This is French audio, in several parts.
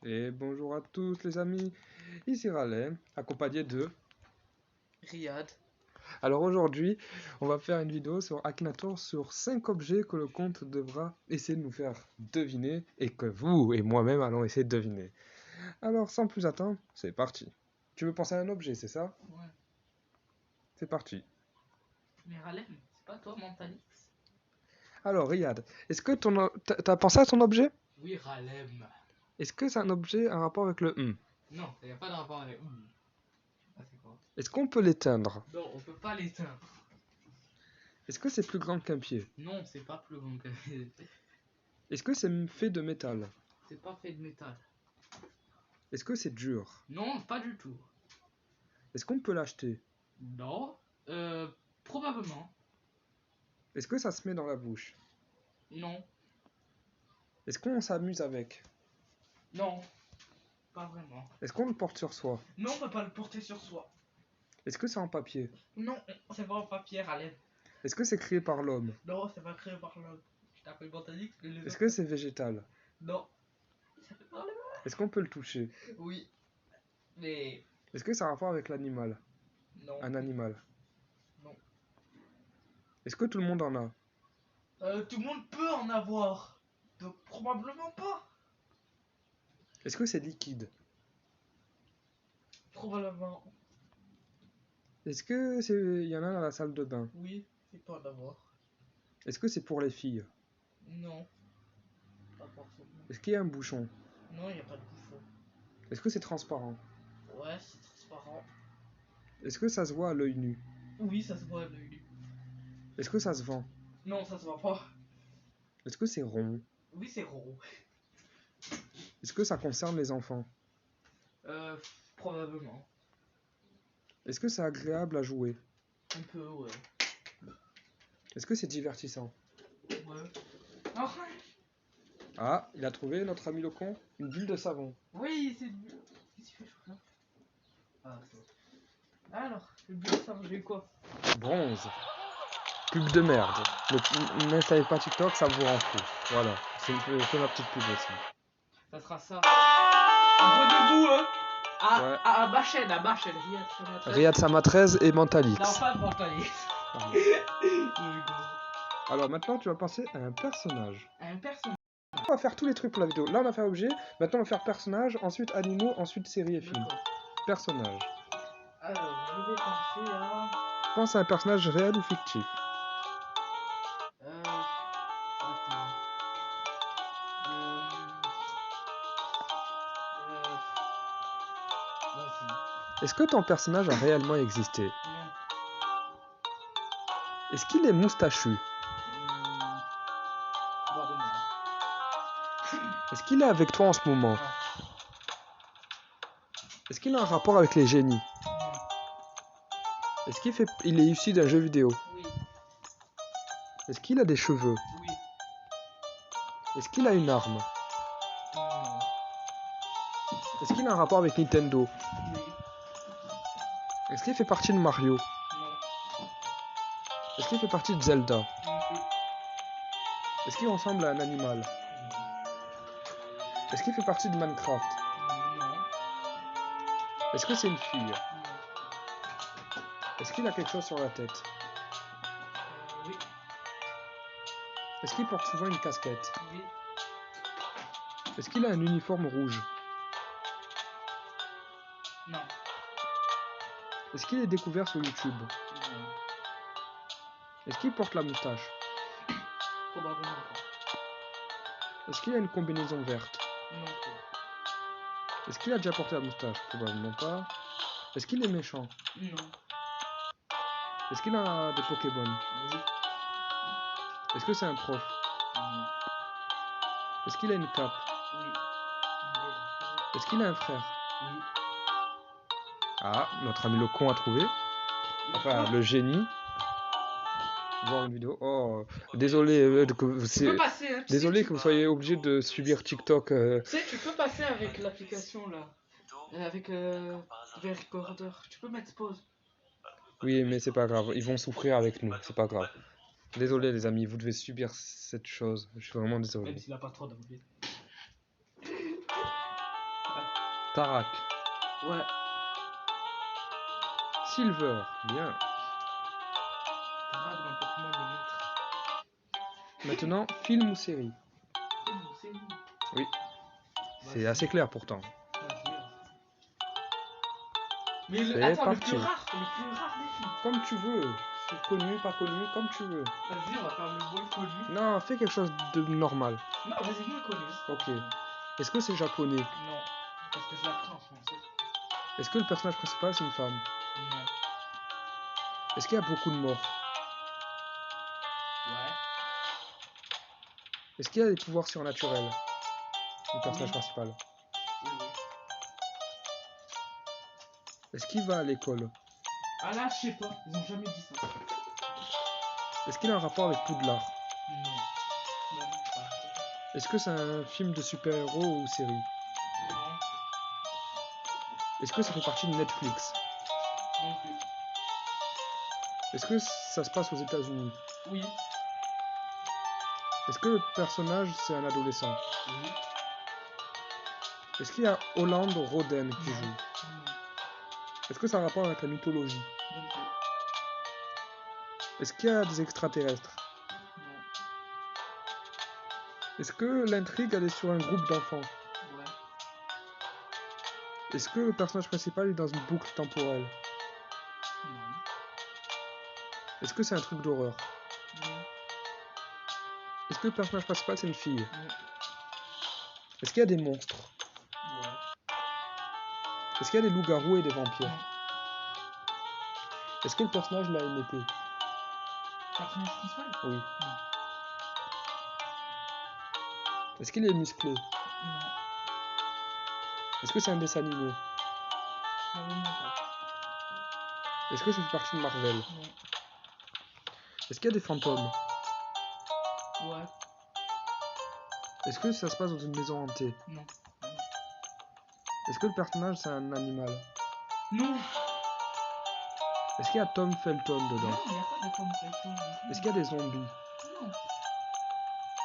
Et bonjour à tous les amis, ici Raleigh, accompagné de... Riyad. Alors aujourd'hui, on va faire une vidéo sur Akhenaton sur 5 objets que le comte devra essayer de nous faire deviner et que vous et moi-même allons essayer de deviner. Alors sans plus attendre, c'est parti. Tu veux penser à un objet, c'est ça? Ouais. C'est parti. Mais Ralem, c'est pas toi, Mentalix? Alors Riyad, est-ce que t'as pensé à ton objet? Oui, Ralem. Est-ce que c'est un objet en rapport avec le Non, il n'y a pas de rapport avec. C'est quoi? Est-ce qu'on peut l'éteindre? Non, on peut pas l'éteindre. Est-ce que c'est plus grand qu'un pied? Non, c'est pas plus grand que. Est-ce que c'est fait de métal? C'est pas fait de métal. Est-ce que c'est dur? Non, pas du tout. Est-ce qu'on peut l'acheter? Non, probablement. Est-ce que ça se met dans la bouche? Non, Est-ce qu'on s'amuse avec? non, pas vraiment. Est-ce qu'on le porte sur soi? Non, on peut pas le porter sur soi. Est-ce que c'est en papier? Non, c'est pas en papier, Ralem. Est-ce que c'est créé par l'homme? Non, c'est pas créé par l'homme. Je t'appelle Mentalix, mais les Est-ce autres. que c'est végétal? Non. Ça fait parler. Est-ce qu'on peut le toucher? Oui, mais. Est-ce que ça a un rapport avec l'animal? Non. Un animal? Non. Est-ce que tout le monde en a? Tout le monde peut en avoir. Donc probablement pas. Est-ce que c'est liquide? Probablement. Est-ce que c'est... Il y en a dans la salle de bain? Oui, il peut en avoir. Est-ce que c'est pour les filles? Non. Pas forcément. Est-ce qu'il y a un bouchon? Non, il n'y a pas de bouffon. Est-ce que c'est transparent? Ouais, c'est transparent. Est-ce que ça se voit à l'œil nu? Oui, ça se voit à l'œil nu. Est-ce que ça se vend? Non, ça se voit pas. Est-ce que c'est rond? Oui, c'est rond. Est-ce que ça concerne les enfants? Probablement. Est-ce que c'est agréable à jouer? Un peu, ouais. Est-ce que c'est divertissant? Ouais. Oh, Ah, il a trouvé, notre ami le con, une bulle de savon. oui, c'est. Qu'est-ce qu'il fait, je crois? Ah, c'est bon. Alors, le but ça, j'ai quoi? Bronze. Pub de merde. N'installez pas TikTok, ça vous rend fou. Voilà, c'est ma petite pub aussi. Ça sera ça. Abonnez-vous, hein! Ouais. À ma chaîne, Riyad Sama 13 et Mentalix. Non, pas Mentalix. Ah. Alors maintenant, tu vas passer à un personnage. Un personnage. On va faire tous les trucs pour la vidéo. Là, on a fait objet. Maintenant, on va faire personnage, ensuite animaux, ensuite série et film. Personnage. Alors, je vais penser à. Pense à un personnage réel ou fictif. Attends. Vas-y. Est-ce que ton personnage a réellement existé? Non. Est-ce qu'il est moustachu? Probablement. Est-ce qu'il est avec toi en ce moment? Non. Est-ce qu'il a un rapport avec les génies? Non. Est-ce il est issu d'un jeu vidéo? Oui. Est-ce qu'il a des cheveux? Oui. Est-ce qu'il a une arme? Non. Est-ce qu'il a un rapport avec Nintendo? Oui. Est-ce qu'il fait partie de Mario? Non. Est-ce qu'il fait partie de Zelda? Non plus. Est-ce qu'il ressemble à un animal? Non. Est-ce qu'il fait partie de Minecraft? Non. Est-ce que c'est une fille? Non. Est-ce qu'il a quelque chose sur la tête? Oui. Est-ce qu'il porte souvent une casquette? Oui. Est-ce qu'il a un uniforme rouge? Non. Est-ce qu'il est découvert sur YouTube? Non. Est-ce qu'il porte la moustache? Probablement pas. Est-ce qu'il a une combinaison verte? Non plus. Est-ce qu'il a déjà porté la moustache? Probablement pas. Est-ce qu'il est méchant? Non. Est-ce qu'il a des Pokémon? Oui. Est-ce que c'est un prof? Non. Est-ce qu'il a une cape? Oui. Est-ce qu'il a un frère? Oui. Ah, notre ami le con a trouvé. Enfin, le génie. Voir une vidéo. Oh, désolé que vous, désolé que vous soyez obligé de subir TikTok. Tu sais, tu peux passer avec l'application là. Avec V-Recorder. Tu peux mettre pause. Oui, mais c'est pas grave. Ils vont souffrir avec nous. C'est pas grave. Désolé les amis, vous devez subir cette chose. Je suis vraiment désolé. Même s'il a pas trop d'envie. Tarak. Ouais. Silver. Bien. Tarak dans Pokémon le maître. Maintenant, film ou série? C'est bon. Oui. C'est assez clair pourtant. Vas-y. Mais C'est attends, parti. le plus rare des films. Comme tu veux. C'est connu, pas connu, comme tu veux. Vas-y, on va faire le moins connu. Non, fais quelque chose de normal. Non, vas-y, moins connu. Ok. Est-ce que c'est japonais? Non, parce que je l'apprends en français. Est-ce que le personnage principal c'est une femme? Non. Est-ce qu'il y a beaucoup de morts? Ouais. Est-ce qu'il y a des pouvoirs surnaturels? Le personnage Oui. principal. Oui, oui. Est-ce qu'il va à l'école? Ah là, je sais pas, ils ont jamais dit ça. Est-ce qu'il a un rapport avec Poudlard? Non. Non, pas. Est-ce que c'est un film de super-héros ou série? Non, Est-ce que ça fait partie de Netflix? non plus. Est-ce que ça se passe aux États-Unis? Oui. Est-ce que le personnage c'est un adolescent? Oui. Est-ce qu'il y a Holland Roden qui Non. joue? Non. Est-ce que ça a un rapport avec la mythologie? Non plus. Est-ce qu'il y a des extraterrestres? Non. Est-ce que l'intrigue elle est sur un groupe d'enfants? Ouais. Est-ce que le personnage principal est dans une boucle temporelle? Non. Est-ce que c'est un truc d'horreur? Non. Est-ce que le personnage principal c'est une fille? Non. Est-ce qu'il y a des monstres? Ouais. Est-ce qu'il y a des loups-garous et des vampires? Non. Est-ce que le personnage il a une épée? Personnage principal? Oui. Non. Est-ce qu'il est musclé? Non. Est-ce que c'est un dessin animé? Probablement pas. Est-ce que ça fait partie de Marvel? Non. Est-ce qu'il y a des fantômes? Ouais. Est-ce que ça se passe dans une maison hantée? Non. Est-ce que le personnage c'est un animal? Non. Est-ce qu'il y a Tom Felton Non, dedans? il n'y a pas de Tom Felton. Est-ce qu'il y a des zombies? Non.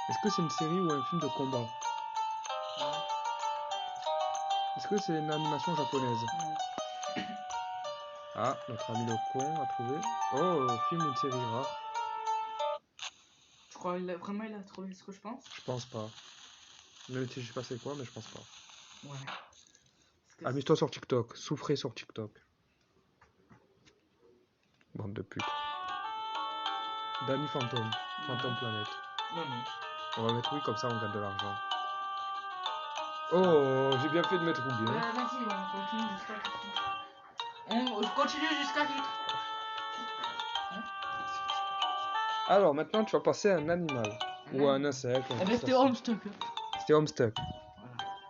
Est-ce que c'est une série ou un film de combat? Ouais. Est-ce que c'est une animation japonaise? Non. Ah, notre ami le con a trouvé. Oh, film ou une série rare? Je crois vraiment il a trouvé ce que je pense. Je pense pas. Même si je sais pas c'est quoi, mais je pense pas. Ouais. Amuse-toi sur TikTok. Souffrez sur TikTok. Bande de putes. Danny Phantom. Phantom Planet. Non, non. On va mettre oui, comme ça on gagne de l'argent. Oh, j'ai bien fait de mettre oui. Hein. Vas-y, on continue jusqu'à titre. On continue jusqu'à titre. Alors maintenant tu vas passer à un animal. Ou à un insecte. Eh ben c'était Homestuck. C'était Homestuck.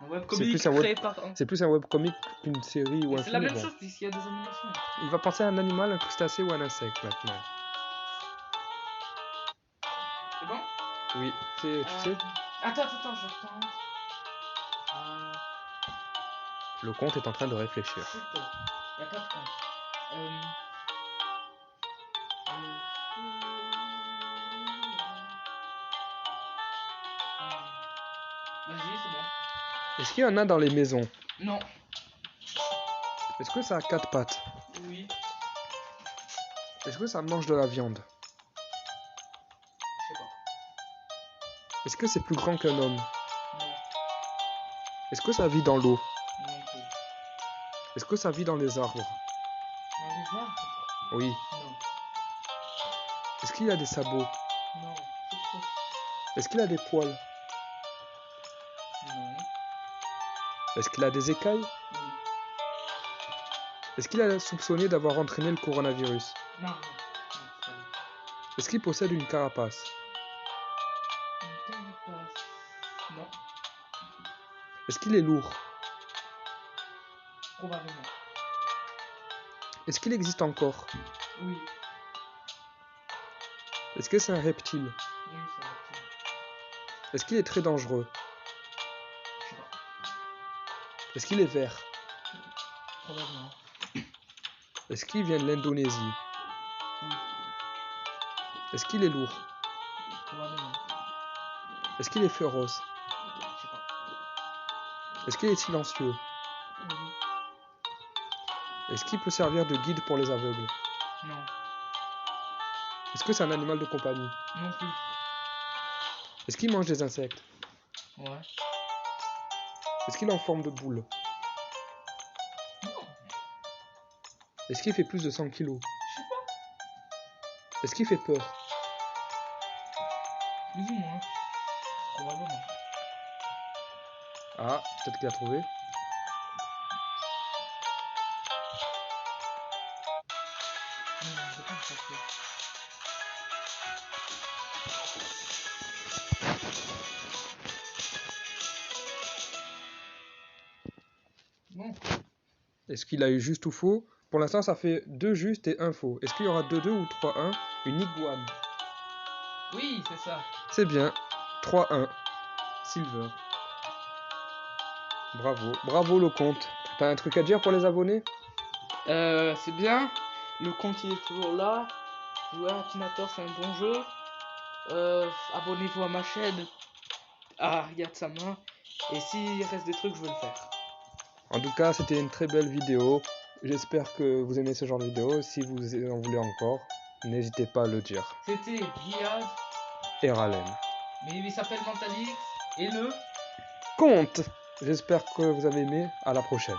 Voilà. Un webcomic créé par... C'est plus un webcomic qu'une série ou un film. C'est la même chose puisqu'il y a des animations. Il va passer à un animal, un crustacé ou un insecte maintenant. C'est bon? Oui, tu sais. Attends, je tente. Le compte est en train de réfléchir. Chut, y a pas de compte. Vas-y, c'est bon. Est-ce qu'il y en a dans les maisons? Non. Est-ce que ça a 4 pattes? Oui. Est-ce que ça mange de la viande? Je sais pas. Est-ce que c'est plus grand qu'un homme? Non. Est-ce que ça vit dans l'eau? Non plus. Est-ce que ça vit dans les arbres? Dans les arbres? Oui. Non. Est-ce qu'il a des sabots? Non. C'est trop. Est-ce qu'il a des poils? Non. Est-ce qu'il a des écailles? Oui. Est-ce qu'il a soupçonné d'avoir entraîné le coronavirus? Non. Est-ce qu'il possède une carapace? Une carapace? Non. Est-ce qu'il est lourd? Probablement. Est-ce qu'il existe encore? Oui. Est-ce que c'est un reptile? Oui, c'est un reptile. Est-ce qu'il est très dangereux? Je sais pas. Est-ce qu'il est vert? Probablement. Est-ce qu'il vient de l'Indonésie? Oui. Est-ce qu'il est lourd? Probablement. Est-ce qu'il est féroce? Je sais pas. Est-ce qu'il est silencieux? Oui. Est-ce qu'il peut servir de guide pour les aveugles? Non. Est-ce que c'est un animal de compagnie? Non plus. Est-ce qu'il mange des insectes? Ouais. Est-ce qu'il est en forme de boule? Non. Est-ce qu'il fait plus de 100 kilos? Je sais pas. Est-ce qu'il fait peur? Plus ou moins. Probablement. Ah, peut-être qu'il a trouvé. Non, je pense pas que- Bon. Est-ce qu'il a eu juste ou faux? Pour l'instant, ça fait 2 justes et 1 faux. Est-ce qu'il y aura 2-2 ou 3-1? Une iguane. Oui, c'est ça. C'est bien. 3-1. Silver. Bravo. Bravo le compte. T'as un truc à dire pour les abonnés? C'est bien. Le compte il est toujours là. Jouer à Akinator, c'est un bon jeu. Abonnez-vous à ma chaîne. Ah, regarde sa main. Et s'il reste des trucs, je vais le faire. En tout cas, c'était une très belle vidéo. J'espère que vous aimez ce genre de vidéo. Si vous en voulez encore, n'hésitez pas à le dire. C'était Riyad, Et Ralen. mais il s'appelle Mentalix. Et le Compte! J'espère que vous avez aimé. À la prochaine.